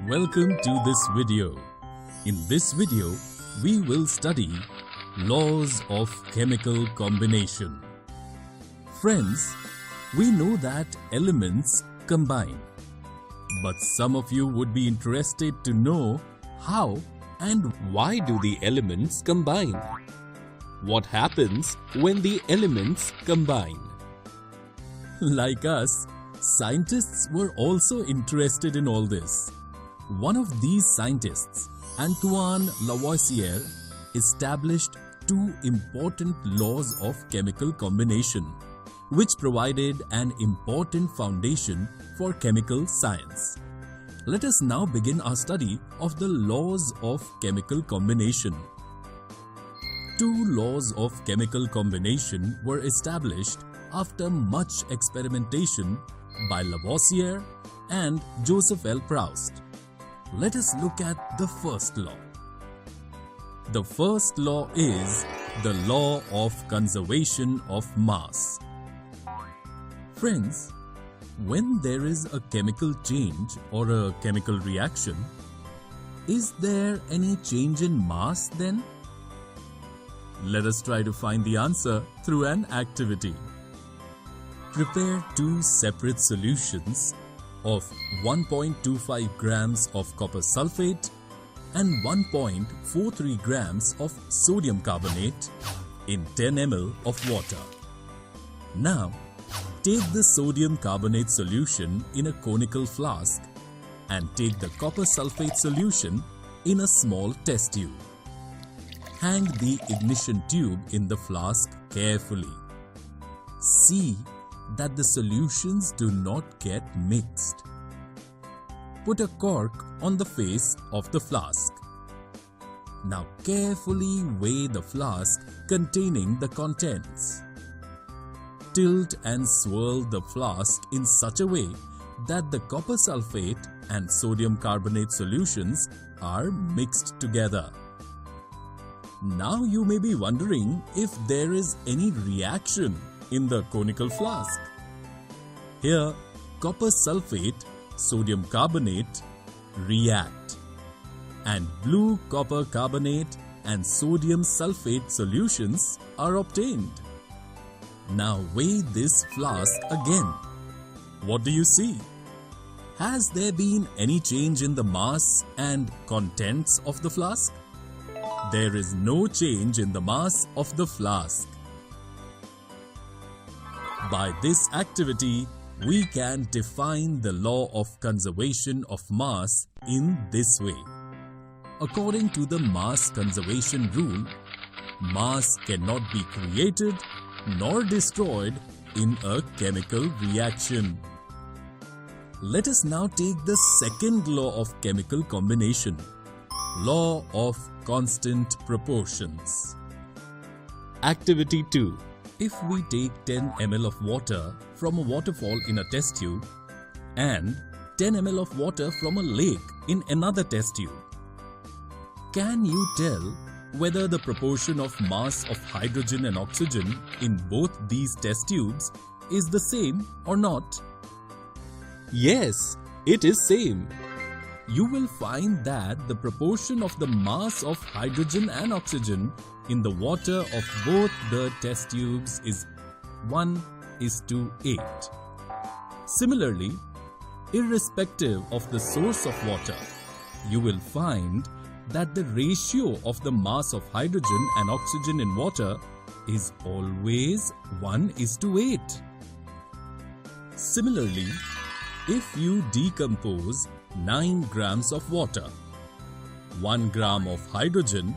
Welcome to this video. In this video, we will study laws of chemical combination. Friends, we know that elements combine. But some of you would be interested to know how and why do the elements combine? What happens when the elements combine? Like us, scientists were also interested in all this. One of these scientists, Antoine Lavoisier, established two important laws of chemical combination, which provided an important foundation for chemical science. Let us now begin our study of the laws of chemical combination. Two laws of chemical combination were established after much experimentation by Lavoisier and Joseph L. Proust. Let us look at the first law. The first law is the law of conservation of mass. Friends, when there is a chemical change or a chemical reaction, is there any change in mass then? Let us try to find the answer through an activity. Prepare two separate solutions of 1.25 grams of copper sulfate and 1.43 grams of sodium carbonate in 10 ml of water. Now, take the sodium carbonate solution in a conical flask and take the copper sulfate solution in a small test tube. Hang the ignition tube in the flask carefully. See that the solutions do not get mixed. Put a cork on the face of the flask. Now carefully weigh the flask containing the contents. Tilt and swirl the flask in such a way that the copper sulfate and sodium carbonate solutions are mixed together. Now you may be wondering if there is any reaction in the conical flask. Here, copper sulfate, sodium carbonate react, and blue copper carbonate and sodium sulfate solutions are obtained. Now weigh this flask again. What do you see? Has there been any change in the mass and contents of the flask? There is no change in the mass of the flask. By this activity, we can define the law of conservation of mass in this way. According to the mass conservation rule, mass cannot be created nor destroyed in a chemical reaction. Let us now take the second law of chemical combination, law of constant proportions. Activity 2. If we take 10 ml of water from a waterfall in a test tube and 10 ml of water from a lake in another test tube, can you tell whether the proportion of mass of hydrogen and oxygen in both these test tubes is the same or not? Yes, it is same. You will find that the proportion of the mass of hydrogen and oxygen in the water of both the test tubes is 1:8. Similarly, irrespective of the source of water, you will find that the ratio of the mass of hydrogen and oxygen in water is always 1:8. Similarly, if you decompose 9 grams of water, 1 gram of hydrogen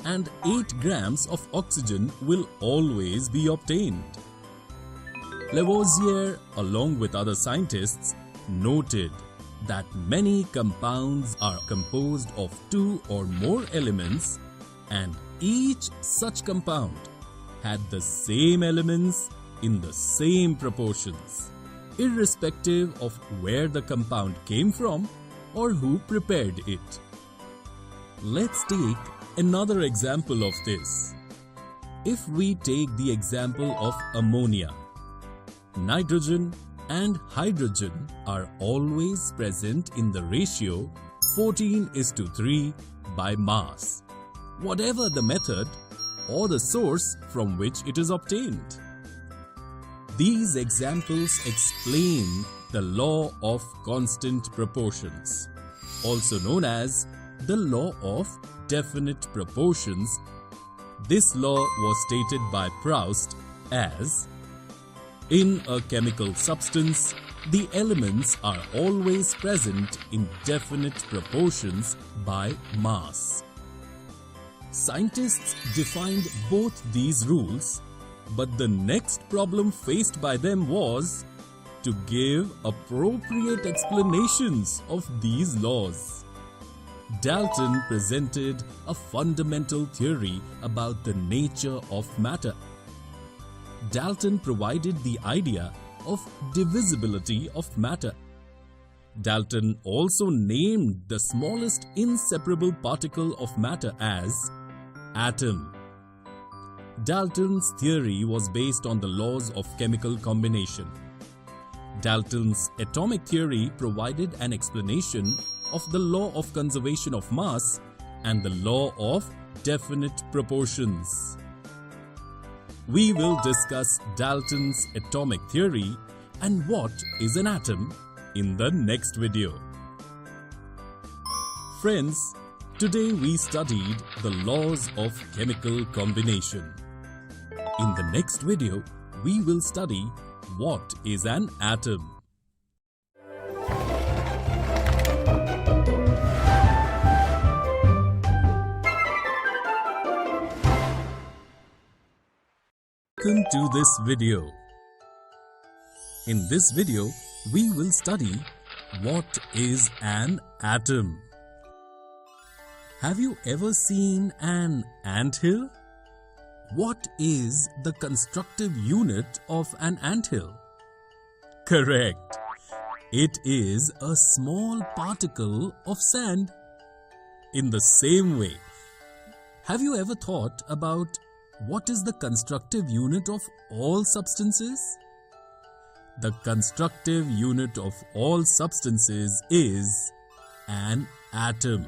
and 8 grams of oxygen will always be obtained. Lavoisier, along with other scientists, noted that many compounds are composed of 2 or more elements, and each such compound had the same elements in the same proportions, irrespective of where the compound came from or who prepared it. Let's take another example of this. If we take the example of ammonia, nitrogen and hydrogen are always present in the ratio 14:3 by mass, whatever the method or the source from which it is obtained. These examples explain the law of constant proportions, also known as the law of definite proportions. This law was stated by Proust as, in a chemical substance, the elements are always present in definite proportions by mass. Scientists defined both these rules, but the next problem faced by them was to give appropriate explanations of these laws. Dalton presented a fundamental theory about the nature of matter. Dalton provided the idea of divisibility of matter. Dalton also named the smallest inseparable particle of matter as atom. Dalton's theory was based on the laws of chemical combination. Dalton's atomic theory provided an explanation of the law of conservation of mass and the law of definite proportions. We will discuss Dalton's atomic theory and what is an atom in the next video. Friends, today we studied the laws of chemical combination. In the next video, we will study what is an atom. Welcome to this video. In this video, we will study what is an atom. Have you ever seen an anthill? What is the constructive unit of an anthill? Correct. It is a small particle of sand. In the same way, have you ever thought about what is the constructive unit of all substances? The constructive unit of all substances is an atom.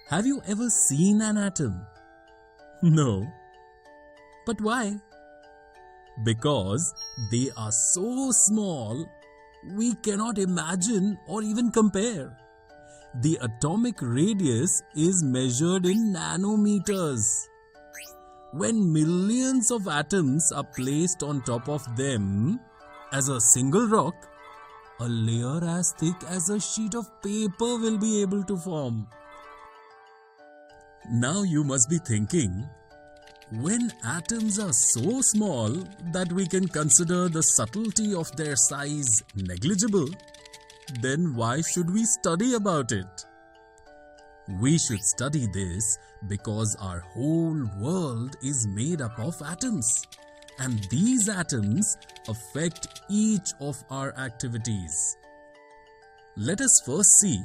Have you ever seen an atom? No. But why? Because they are so small, we cannot imagine or even compare. The atomic radius is measured in nanometers. When millions of atoms are placed on top of them as a single rock, a layer as thick as a sheet of paper will be able to form. Now you must be thinking, when atoms are so small that we can consider the subtlety of their size negligible, then why should we study about it? We should study this because our whole world is made up of atoms, and these atoms affect each of our activities. Let us first see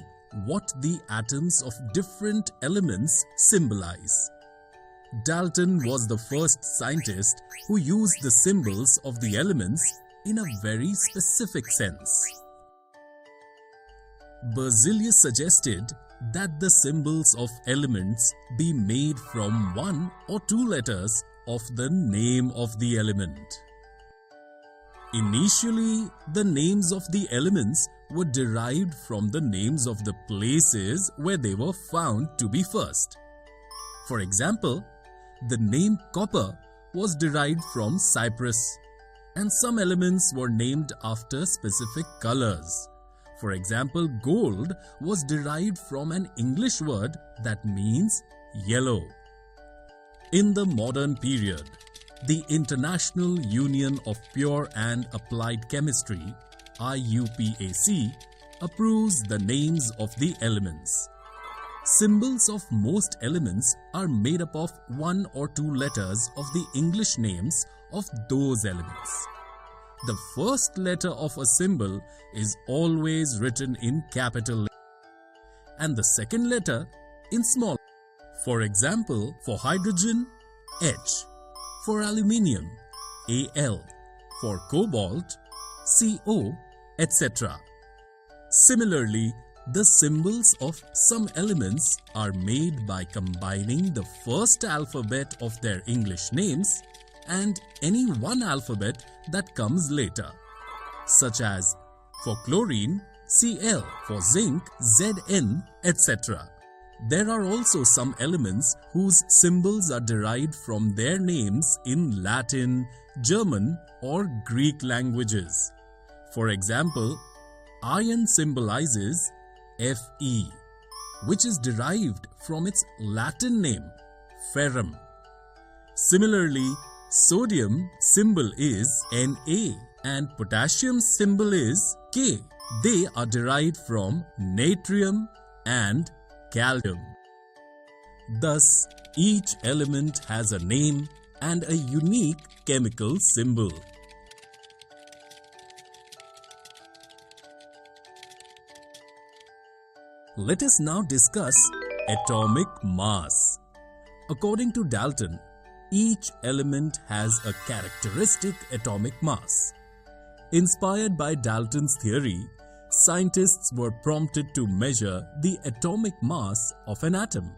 what the atoms of different elements symbolize. Dalton was the first scientist who used the symbols of the elements in a very specific sense. Berzelius suggested that the symbols of elements be made from 1 or 2 letters of the name of the element. Initially, the names of the elements were derived from the names of the places where they were found to be first. For example, the name copper was derived from Cyprus, and some elements were named after specific colors. For example, gold was derived from an English word that means yellow. In the modern period, the International Union of Pure and Applied Chemistry, IUPAC, approves the names of the elements. Symbols of most elements are made up of 1 or 2 letters of the English names of those elements. The first letter of a symbol is always written in capital letters, and the second letter in small. For example, for hydrogen, H. For aluminium, Al. For cobalt, Co, etc. Similarly, The symbols of some elements are made by combining the first alphabet of their English names and any one alphabet that comes later, such as for chlorine, Cl, for zinc, Zn, etc. There are also some elements whose symbols are derived from their names in Latin, German, or Greek languages. For example, iron symbolizes Fe, which is derived from its Latin name, ferrum. Similarly, sodium symbol is Na and potassium symbol is K. They are derived from natrium and calcium. Thus, each element has a name and a unique chemical symbol. Let us now discuss atomic mass. According to Dalton, each element has a characteristic atomic mass. Inspired by Dalton's theory, scientists were prompted to measure the atomic mass of an atom.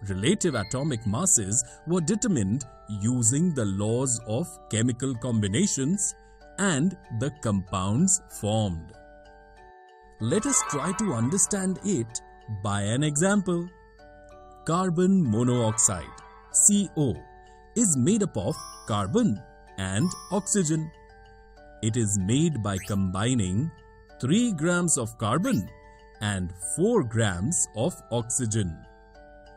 Relative atomic masses were determined using the laws of chemical combinations and the compounds formed. Let us try to understand it by an example. Carbon monoxide, CO, is made up of carbon and oxygen. It is made by combining 3 grams of carbon and 4 grams of oxygen.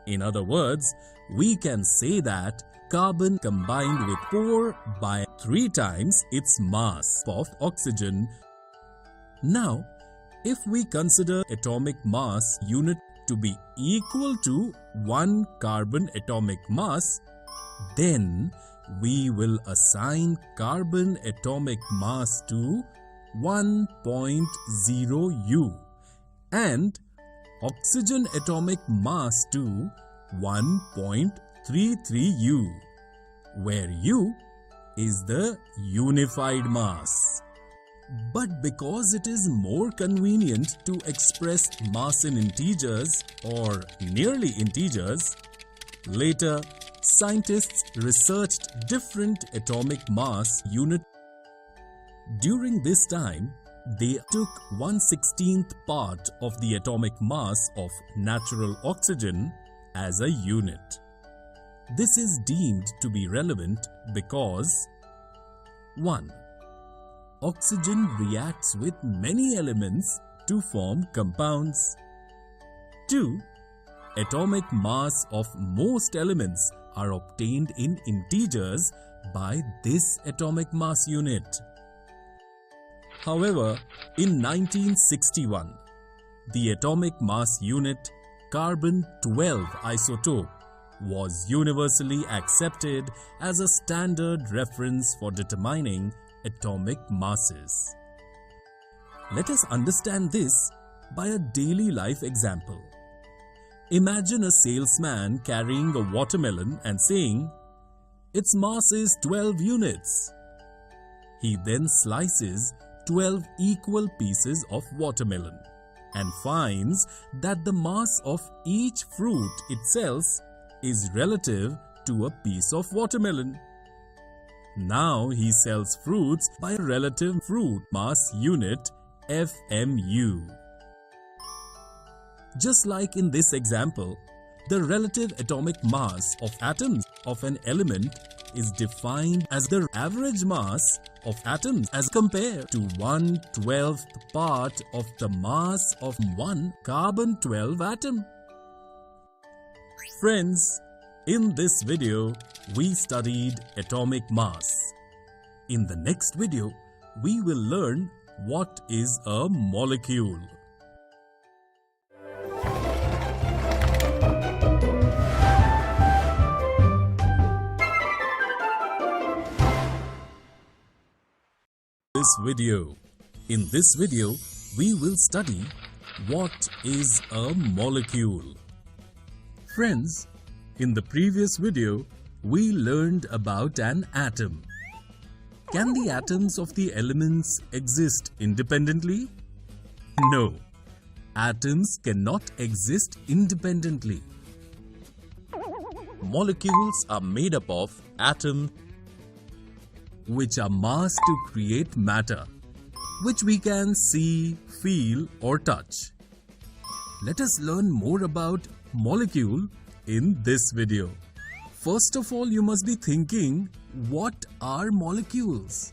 In other words, we can say that carbon combined with 4 by 3 times its mass of oxygen. Now, if we consider atomic mass unit to be equal to 1 carbon atomic mass, then we will assign carbon atomic mass to 1.0 U and oxygen atomic mass to 1.33 U, where U is the unified mass. But because it is more convenient to express mass in integers or nearly integers, later scientists researched different atomic mass units. During this time, they took 1/16th part of the atomic mass of natural oxygen as a unit. This is deemed to be relevant because 1. Oxygen reacts with many elements to form compounds. 2. Atomic mass of most elements are obtained in integers by this atomic mass unit. However, in 1961, the atomic mass unit carbon-12 isotope was universally accepted as a standard reference for determining atomic masses. Let us understand this by a daily life example. Imagine a salesman carrying a watermelon and saying, "Its mass is 12 units." He then slices 12 equal pieces of watermelon and finds that the mass of each fruit itself is relative to a piece of watermelon. Now he sells fruits by a relative fruit mass unit, FMU. Just like in this example, the relative atomic mass of atoms of an element is defined as the average mass of atoms as compared to 1/12th part of the mass of one carbon-12 atom. Friends, in this video, we studied atomic mass. In the next video, we will learn what is a molecule. In this video, we will study what is a molecule. Friends, in the previous video, we learned about an atom. Can the atoms of the elements exist independently? No. atoms cannot exist independently. Molecules are made up of atoms which are massed to create matter, which we can see, feel or touch. Let us learn more about molecule in this video. First of all, you must be thinking, what are molecules?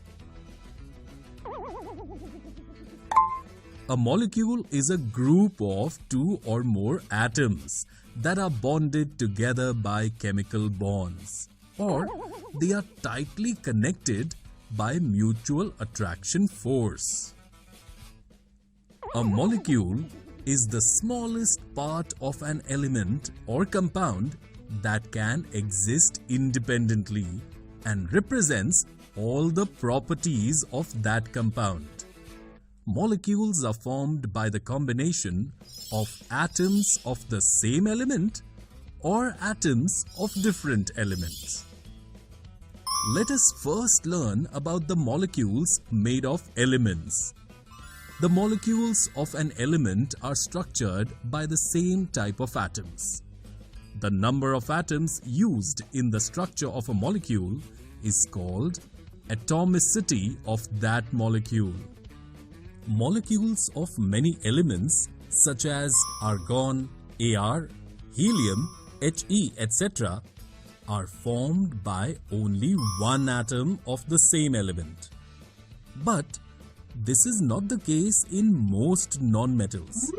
A molecule is a group of two or more atoms that are bonded together by chemical bonds, or they are tightly connected by mutual attraction force. A molecule is the smallest part of an element or compound that can exist independently and represents all the properties of that compound. Molecules are formed by the combination of atoms of the same element or atoms of different elements. Let us first learn about the molecules made of elements. The molecules of an element are structured by the same type of atoms. The number of atoms used in the structure of a molecule is called atomicity of that molecule. Molecules of many elements such as argon, Ar, helium, He, etc. are formed by only one atom of the same element. But this is not the case in most non-metals.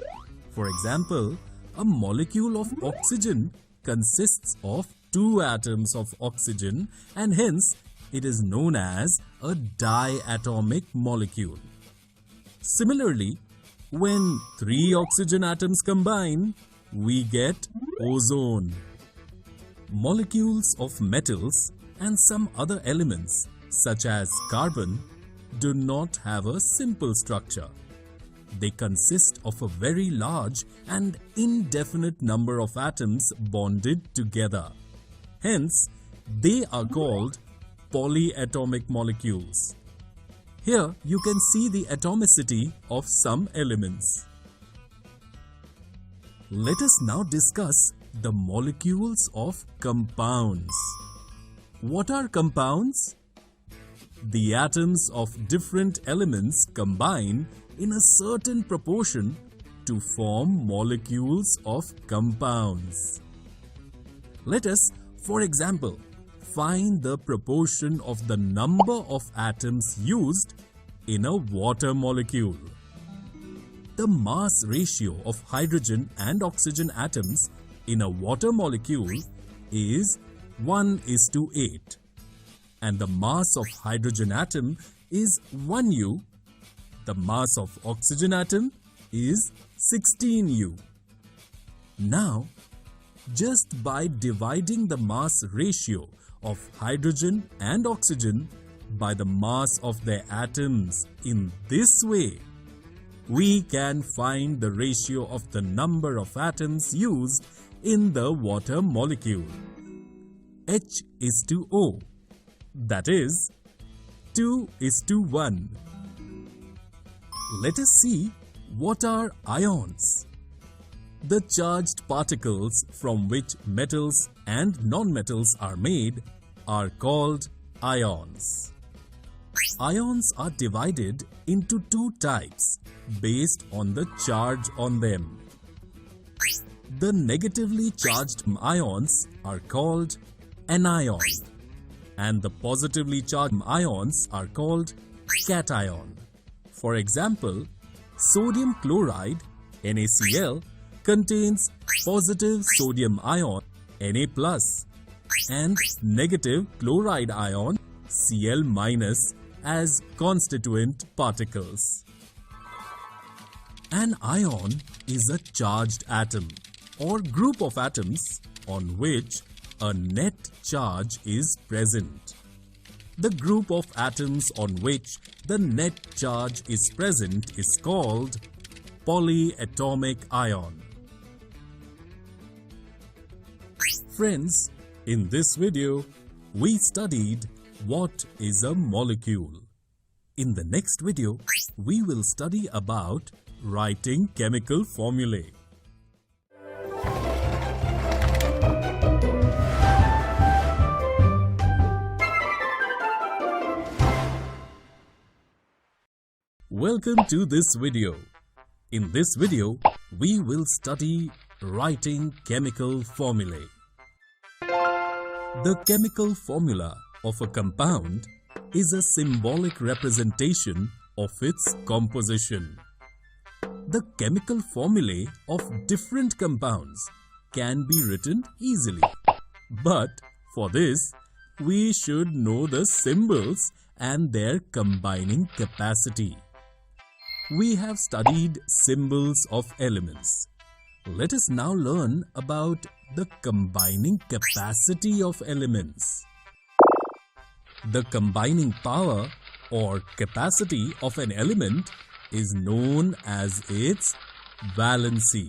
For example, a molecule of oxygen consists of two atoms of oxygen and hence it is known as a diatomic molecule. Similarly, when three oxygen atoms combine, we get ozone. Molecules of metals and some other elements such as carbon do not have a simple structure. They consist of a very large and indefinite number of atoms bonded together. Hence, they are called polyatomic molecules. Here you can see the atomicity of some elements. Let us now discuss the molecules of compounds. What are compounds? The atoms of different elements combine in a certain proportion to form molecules of compounds. Let us, for example, find the proportion of the number of atoms used in a water molecule. The mass ratio of hydrogen and oxygen atoms in a water molecule is 1:8, and the mass of hydrogen atom is 1U. The mass of oxygen atom is 16U. Now, just by dividing the mass ratio of hydrogen and oxygen by the mass of their atoms in this way, we can find the ratio of the number of atoms used in the water molecule. H:O, that is 2:1. Let us see what are ions. The charged particles from which metals and non-metals are made are called ions. Ions are divided into two types based on the charge on them. The negatively charged ions are called anion, and the positively charged ions are called cation. For example, sodium chloride NaCl contains positive sodium ion Na+, and negative chloride ion Cl- as constituent particles. An ion is a charged atom or group of atoms on which a net charge is present. The group of atoms on which the net charge is present is called polyatomic ion. Friends, in this video, we studied what is a molecule. In the next video, we will study about writing chemical formulae. Welcome to this video. In this video, we will study writing chemical formulae. The chemical formula of a compound is a symbolic representation of its composition. The chemical formulae of different compounds can be written easily. But for this, we should know the symbols and their combining capacity. We have studied symbols of elements. Let us now learn about the combining capacity of elements. The combining power or capacity of an element is known as its valency.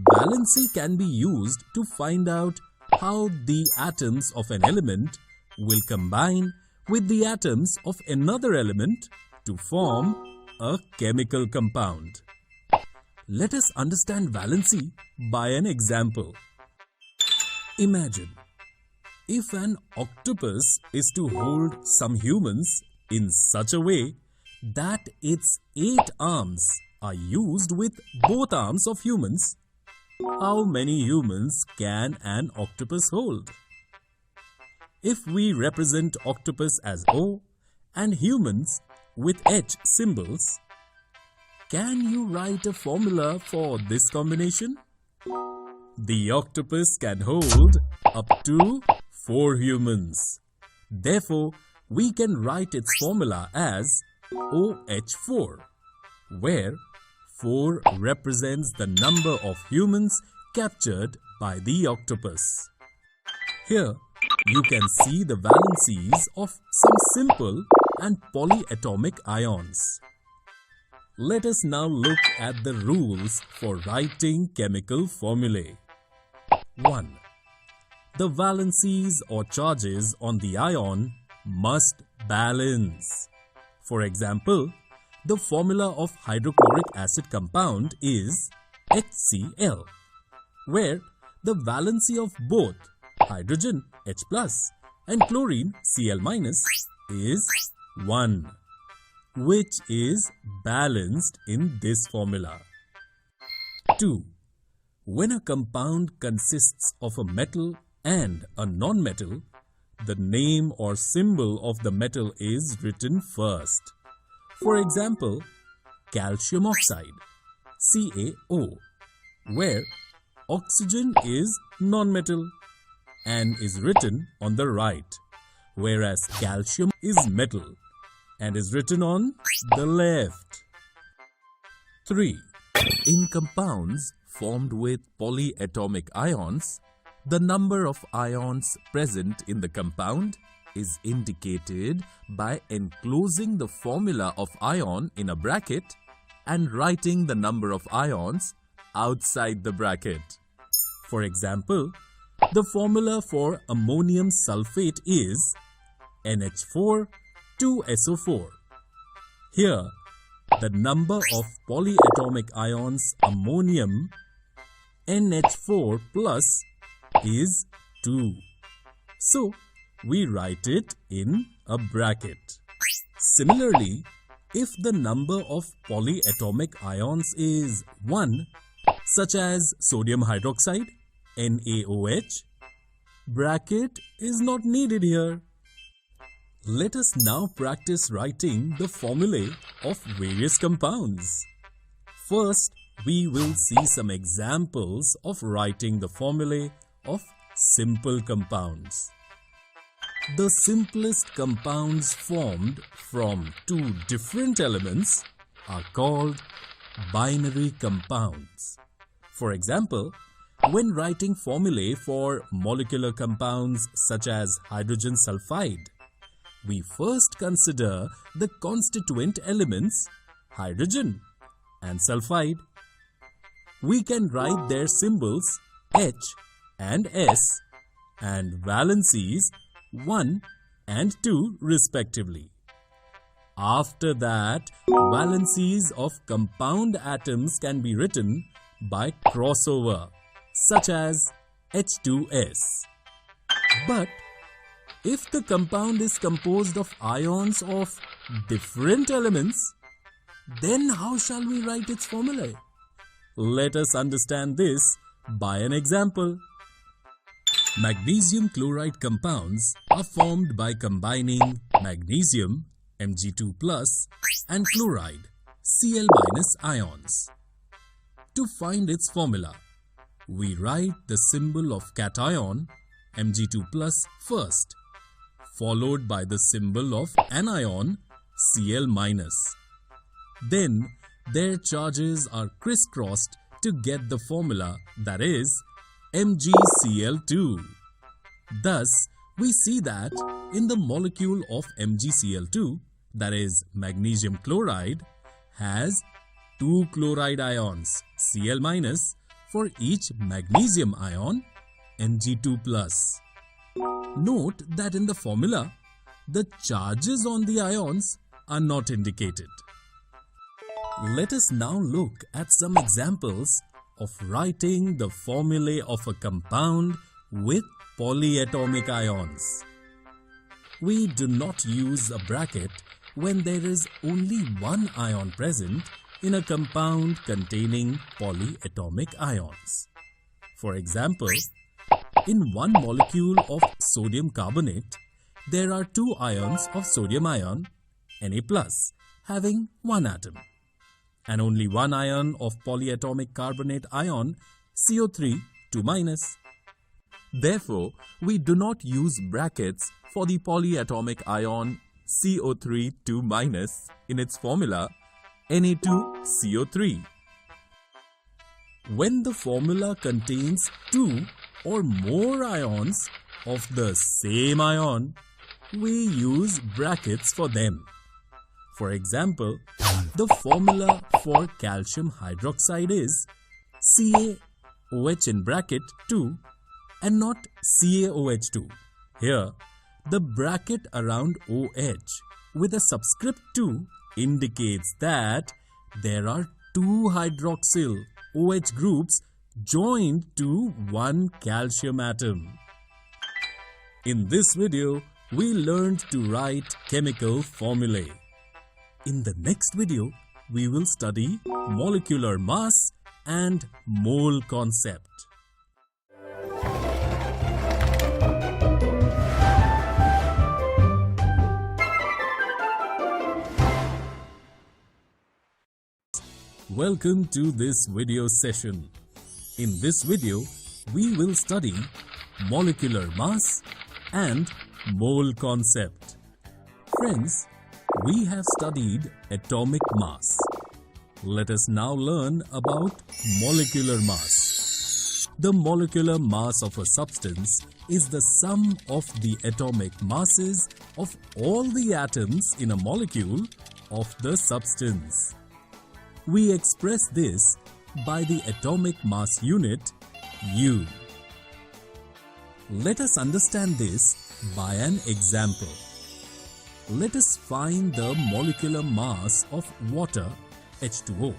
Valency can be used to find out how the atoms of an element will combine with the atoms of another element to form a chemical compound. Let us understand valency by an example. Imagine if an octopus is to hold some humans in such a way that its 8 arms are used with both arms of humans, how many humans can an octopus hold? If we represent octopus as O and humans with H symbols, can you write a formula for this combination? The octopus can hold up to 4 humans. Therefore, we can write its formula as OH4, where 4 represents the number of humans captured by the octopus. Here, you can see the valencies of some simple and polyatomic ions. Let us now look at the rules for writing chemical formulae. 1. The valencies or charges on the ion must balance. For example, the formula of hydrochloric acid compound is HCl, where the valency of both hydrogen H+ and chlorine Cl- is 1, which is balanced in this formula. 2. When a compound consists of a metal and a non-metal, the name or symbol of the metal is written first. For example, calcium oxide, CaO, where oxygen is non-metal and is written on the right, whereas calcium is metal and is written on the left. 3. In compounds formed with polyatomic ions, the number of ions present in the compound is indicated by enclosing the formula of ion in a bracket and writing the number of ions outside the bracket. For example, the formula for ammonium sulfate is NH4 2SO4. Here, the number of polyatomic ions ammonium NH4 plus is 2. So, we write it in a bracket. Similarly, if the number of polyatomic ions is 1, such as sodium hydroxide, NaOH, bracket is not needed here. Let us now practice writing the formulae of various compounds. First, we will see some examples of writing the formulae of simple compounds. The simplest compounds formed from 2 different elements are called binary compounds. For example, when writing formulae for molecular compounds such as hydrogen sulfide, we first consider the constituent elements hydrogen and sulfide. We can write their symbols H and S and valencies 1 and 2 respectively. After that, valencies of compound atoms can be written by crossover, such as H2S. But if the compound is composed of ions of different elements, then how shall we write its formulae? Let us understand this by an example. Magnesium chloride compounds are formed by combining magnesium Mg2+ and chloride Cl- ions. To find its formula, we write the symbol of cation Mg2+ first, followed by the symbol of anion Cl-. Then their charges are crisscrossed to get the formula, that is MgCl2. Thus, we see that in the molecule of MgCl2, that is magnesium chloride, has 2 chloride ions Cl- for each magnesium ion Mg2+. Note that in the formula, the charges on the ions are not indicated. Let us now look at some examples of writing the formulae of a compound with polyatomic ions. We do not use a bracket when there is only one ion present in a compound containing polyatomic ions. For example, in one molecule of sodium carbonate, there are 2 ions of sodium ion, Na+, having 1 atom, and only 1 ion of polyatomic carbonate ion, CO3, 2-. Therefore, we do not use brackets for the polyatomic ion CO3, 2- in its formula Na2CO3. When the formula contains 2 or more ions of the same ion, we use brackets for them. For example, the formula for calcium hydroxide is CaOH in bracket 2 and not CaOH2. Here, the bracket around OH with a subscript 2 indicates that there are 2 hydroxyl OH groups joined to one calcium atom. In this video, we learned to write chemical formulae. In the next video, we will study molecular mass and mole concept. Welcome to this video session. In this video, we will study molecular mass and mole concept. Friends, we have studied atomic mass. Let us now learn about molecular mass. The molecular mass of a substance is the sum of the atomic masses of all the atoms in a molecule of the substance. We express this by the atomic mass unit U. Let us understand this by an example. Let us find the molecular mass of water, H2O.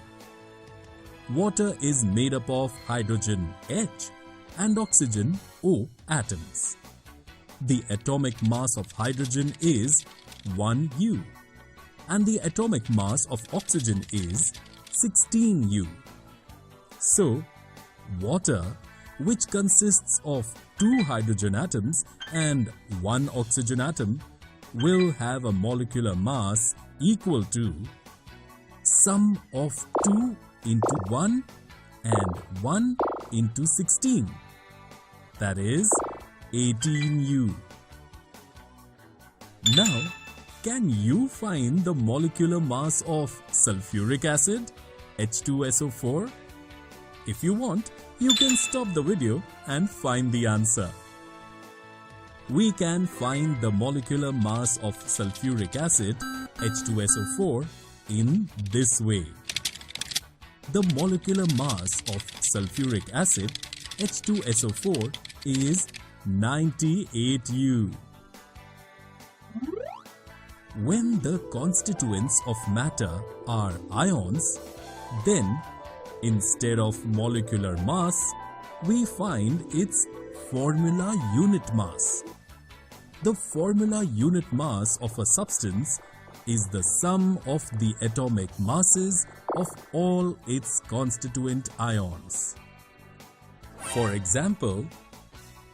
Water is made up of hydrogen H and oxygen O atoms. The atomic mass of hydrogen is 1U and the atomic mass of oxygen is 16U. So, water, which consists of 2 hydrogen atoms and 1 oxygen atom, will have a molecular mass equal to sum of 2 into 1 and 1 into 16. That is 18U. Now, can you find the molecular mass of sulfuric acid, H2SO4? If you want, you can stop the video and find the answer. We can find the molecular mass of sulfuric acid, H2SO4, in this way. The molecular mass of sulfuric acid, H2SO4, is 98U. When the constituents of matter are ions, then instead of molecular mass, we find its formula unit mass. The formula unit mass of a substance is the sum of the atomic masses of all its constituent ions. For example,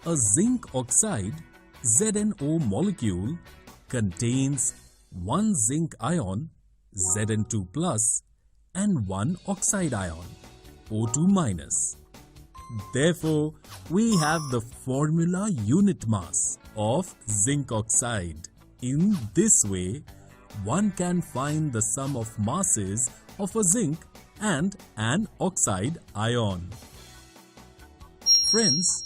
a zinc oxide ZnO molecule contains one zinc ion Zn2 plus and one oxide ion O2 minus. Therefore, we have the formula unit mass of zinc oxide. In this way, one can find the sum of masses of a zinc and an oxide ion. Friends,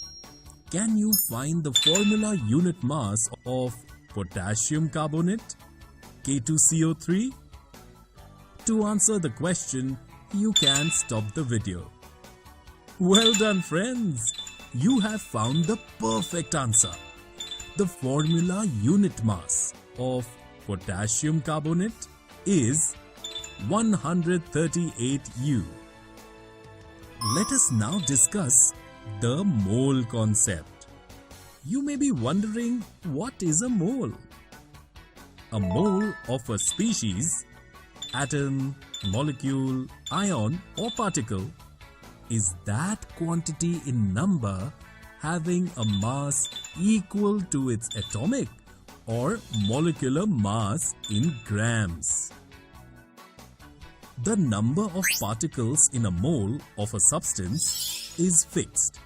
can you find the formula unit mass of potassium carbonate, K2CO3? To answer the question, you can stop the video. Well done, friends! You have found the perfect answer. The formula unit mass of potassium carbonate is 138 U. Let us now discuss the mole concept. You may be wondering, what is a mole? A mole of a species, atom, molecule, ion or particle is that quantity in number having a mass equal to its atomic or molecular mass in grams. The number of particles in a mole of a substance is fixed,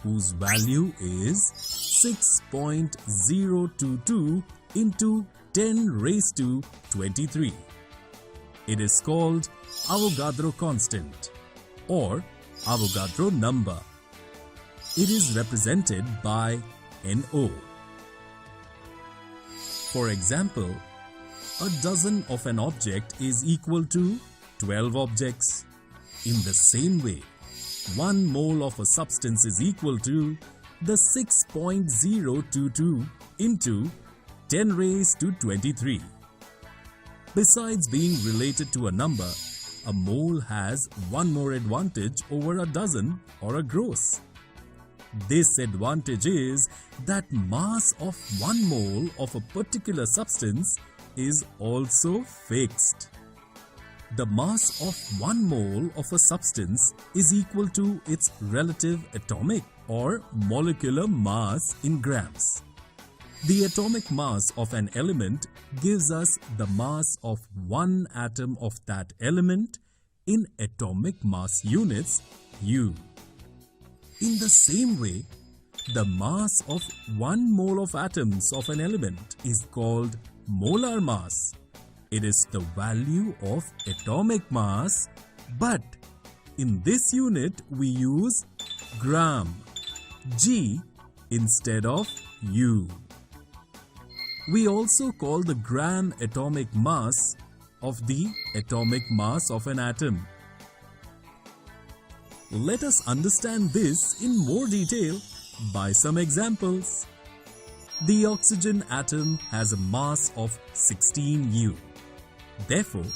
whose value is 6.022 into 10 raised to 23. It is called Avogadro constant or Avogadro number. It is represented by NO. For example, a dozen of an object is equal to 12 objects. In the same way, 1 mole of a substance is equal to the 6.022 into 10 raised to 23. Besides being related to a number, a mole has one more advantage over a dozen or a gross. This advantage is that mass of 1 mole of a particular substance is also fixed. The mass of 1 mole of a substance is equal to its relative atomic or molecular mass in grams. The atomic mass of an element gives us the mass of one atom of that element in atomic mass units U. In the same way, the mass of 1 mole of atoms of an element is called molar mass. It is the value of atomic mass, but in this unit we use gram, G instead of U. We also call the gram atomic mass of the atomic mass of an atom. Let us understand this in more detail by some examples. The oxygen atom has a mass of 16 U. Therefore,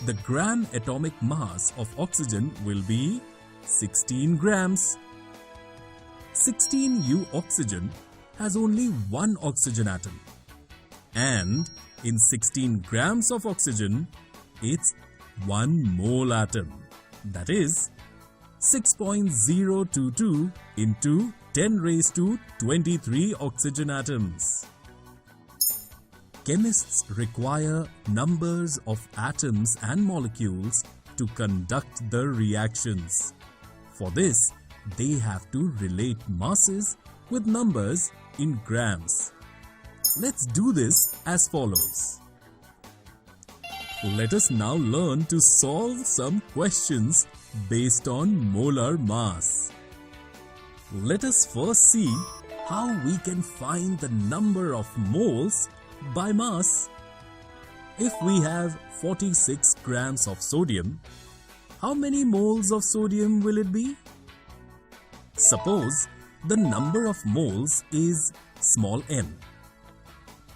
the gram atomic mass of oxygen will be 16 grams. 16 U oxygen has only one oxygen atom. And in 16 grams of oxygen, it's 1 mole atom. That is 6.022 into 10 raised to 23 oxygen atoms. Chemists require numbers of atoms and molecules to conduct the reactions. For this, they have to relate masses with numbers in grams. Let's do this as follows. Let us now learn to solve some questions based on molar mass. Let us first see how we can find the number of moles by mass. If we have 46 grams of sodium, how many moles of sodium will it be? Suppose the number of moles is small n.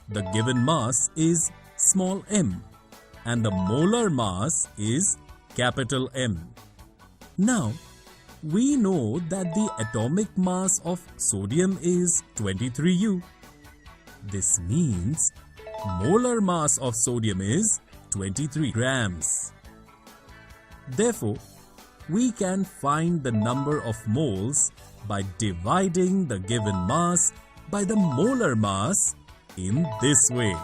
The given mass is small m and the molar mass is capital M. Now, we know that the atomic mass of sodium is 23U. This means molar mass of sodium is 23 grams. Therefore, we can find the number of moles by dividing the given mass by the molar mass in this way.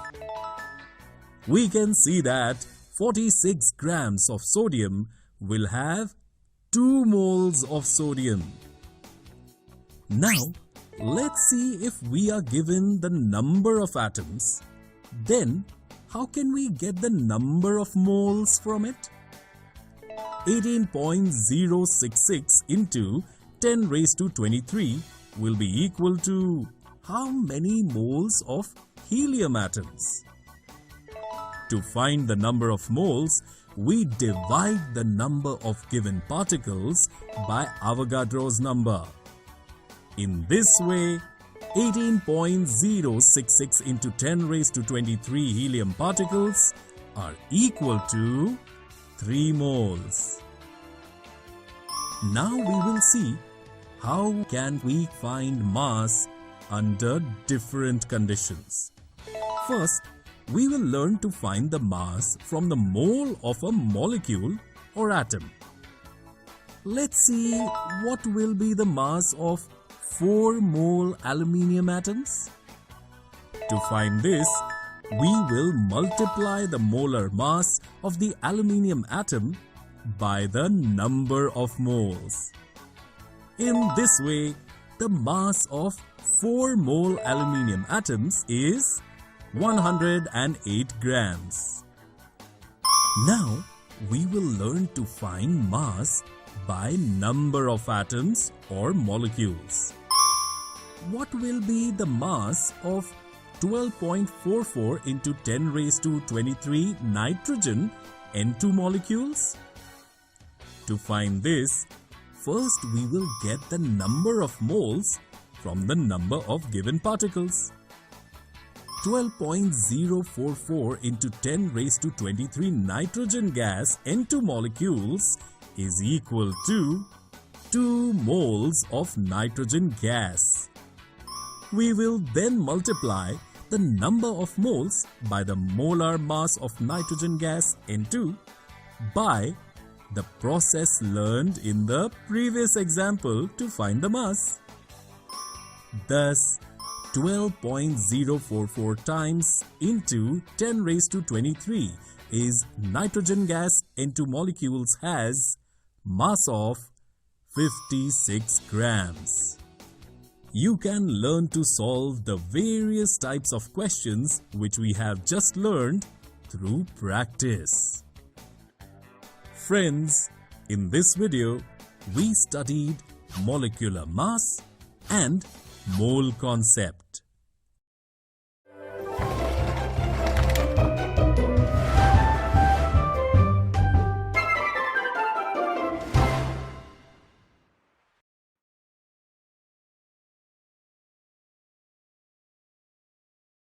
We can see that 46 grams of sodium will have 2 moles of sodium. Now, let's see if we are given the number of atoms. Then, how can we get the number of moles from it? 18.066 into 10 raised to 23 will be equal to how many moles of helium atoms? To find the number of moles, we divide the number of given particles by Avogadro's number. In this way, 18.066 into 10 raised to 23 helium particles are equal to 3 moles. Now we will see how can we find mass under different conditions. First, we will learn to find the mass from the mole of a molecule or atom. Let's see what will be the mass of 4 mole aluminium atoms. To find this, we will multiply the molar mass of the aluminium atom by the number of moles. In this way, the mass of 4 mole aluminium atoms is 108 grams. Now, we will learn to find mass by number of atoms or molecules. What will be the mass of 12.44 into 10 raised to 23 nitrogen N2 molecules? To find this, first we will get the number of moles from the number of given particles. 12.044 into 10 raised to 23 nitrogen gas N2 molecules is equal to 2 moles of nitrogen gas. We will then multiply the number of moles by the molar mass of nitrogen gas N2 by the process learned in the previous example to find the mass. Thus, 12.044 times into 10 raised to 23 is nitrogen gas N2 molecules has mass of 56 grams. You can learn to solve the various types of questions which we have just learned through practice. Friends, in this video, we studied molecular mass and mole concept.